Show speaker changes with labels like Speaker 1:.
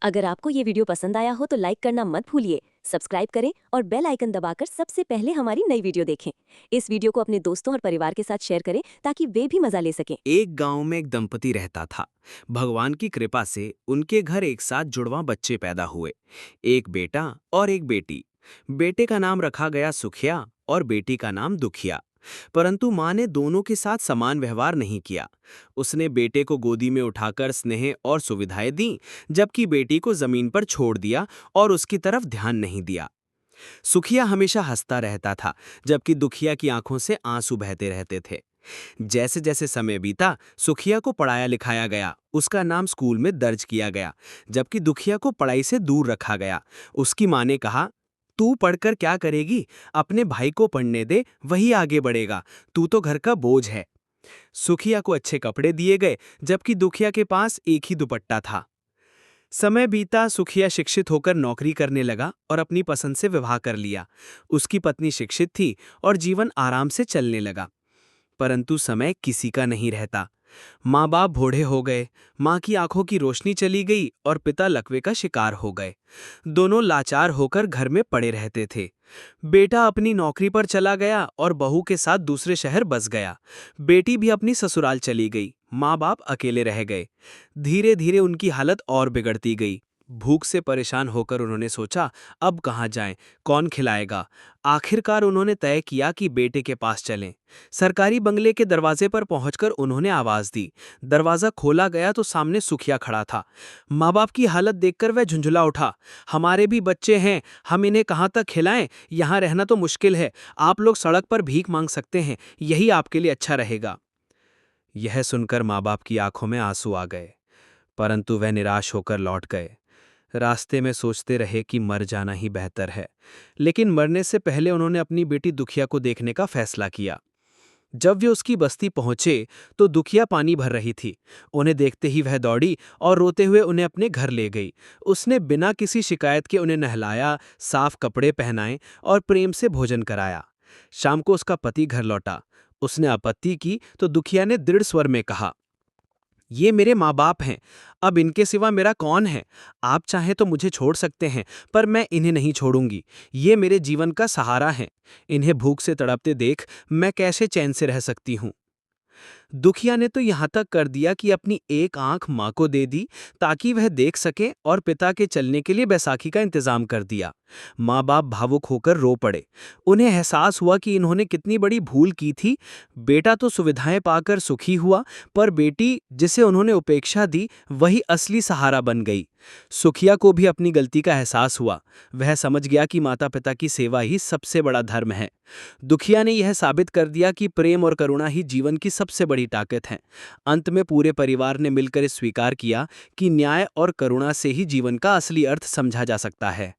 Speaker 1: अगर आपको ये वीडियो पसंद आया हो तो लाइक करना मत भूलिए, सब्सक्राइब करें और बेल आइकन दबाकर सबसे पहले हमारी नई वीडियो देखें। इस वीडियो को अपने दोस्तों और परिवार के साथ शेयर करें ताकि वे भी मजा ले सकें।
Speaker 2: एक गांव में एक दंपति रहता था। भगवान की कृपा से उनके घर एक साथ जुड़वा बच्चे पैदा हुए, एक बेटा और एक बेटी। बेटे का नाम रखा गया सुखिया और बेटी का नाम दुखिया। परंतु माँ ने दोनों के साथ समान व्यवहार नहीं किया। उसने बेटे को गोदी में उठाकर स्नेह और सुविधाएं दी, जबकि बेटी को जमीन पर छोड़ दिया और उसकी तरफ ध्यान नहीं दिया। सुखिया हमेशा हंसता रहता था, जबकि दुखिया की आंखों से आंसू बहते रहते थे। जैसे जैसे समय बीता, सुखिया को पढ़ाया लिखाया गया, उसका नाम स्कूल में दर्ज किया गया, जबकि दुखिया को पढ़ाई से दूर रखा गया। उसकी माँ ने कहा, तू पढ़कर क्या करेगी? अपने भाई को पढ़ने दे, वही आगे बढ़ेगा। तू तो घर का बोझ है। सुखिया को अच्छे कपड़े दिए गए, जबकि दुखिया के पास एक ही दुपट्टा था। समय बीता, सुखिया शिक्षित होकर नौकरी करने लगा और अपनी पसंद से विवाह कर लिया। उसकी पत्नी शिक्षित थी और जीवन आराम से चलने लगा। परंतु समय किसी का नहीं रहता। माँ बाप बूढ़े हो गए, माँ की आंखों की रोशनी चली गई और पिता लकवे का शिकार हो गए। दोनों लाचार होकर घर में पड़े रहते थे। बेटा अपनी नौकरी पर चला गया और बहू के साथ दूसरे शहर बस गया। बेटी भी अपनी ससुराल चली गई। माँ बाप अकेले रह गए। धीरे धीरे उनकी हालत और बिगड़ती गई। भूख से परेशान होकर उन्होंने सोचा, अब कहाँ जाएं, कौन खिलाएगा। आखिरकार उन्होंने तय किया कि बेटे के पास चलें। सरकारी बंगले के दरवाजे पर पहुंचकर उन्होंने आवाज दी। दरवाजा खोला गया तो सामने सुखिया खड़ा था। माँ बाप की हालत देखकर वह झुंझुला उठा। हमारे भी बच्चे हैं, हम इन्हें कहाँ तक खिलाएं? यहाँ रहना तो मुश्किल है। आप लोग सड़क पर भीख मांग सकते हैं, यही आपके लिए अच्छा रहेगा। यह सुनकर माँ बाप की आंखों में आंसू आ गए, परंतु वह निराश होकर लौट गए। रास्ते में सोचते रहे कि मर जाना ही बेहतर है, लेकिन मरने से पहले उन्होंने अपनी बेटी दुखिया को देखने का फैसला किया। जब वे उसकी बस्ती पहुंचे तो दुखिया पानी भर रही थी। उन्हें देखते ही वह दौड़ी और रोते हुए उन्हें अपने घर ले गई। उसने बिना किसी शिकायत के उन्हें नहलाया, साफ कपड़े पहनाए और प्रेम से भोजन कराया। शाम को उसका पति घर लौटा। उसने आपत्ति की तो दुखिया ने दृढ़ स्वर में कहा, ये मेरे माँ बाप हैं, अब इनके सिवा मेरा कौन है? आप चाहें तो मुझे छोड़ सकते हैं, पर मैं इन्हें नहीं छोड़ूंगी। ये मेरे जीवन का सहारा हैं। इन्हें भूख से तड़पते देख मैं कैसे चैन से रह सकती हूँ? दुखिया ने तो यहाँ तक कर दिया कि अपनी एक आंख माँ को दे दी ताकि वह देख सके और पिता के चलने के लिए बैसाखी का इंतजाम कर दिया। माँ बाप भावुक होकर रो पड़े। उन्हें एहसास हुआ कि इन्होंने कितनी बड़ी भूल की थी। बेटा तो सुविधाएं पाकर सुखी हुआ, पर बेटी जिसे उन्होंने उपेक्षा दी वही असली सहारा बन गई। सुखिया को भी अपनी गलती का एहसास हुआ। वह समझ गया कि माता पिता की सेवा ही सबसे बड़ा धर्म है। दुखिया ने यह साबित कर दिया कि प्रेम और करुणा ही जीवन की सबसे बड़ी ताकत है। अंत में पूरे परिवार ने मिलकर स्वीकार किया कि न्याय और करुणा से ही जीवन का असली अर्थ समझा जा सकता है।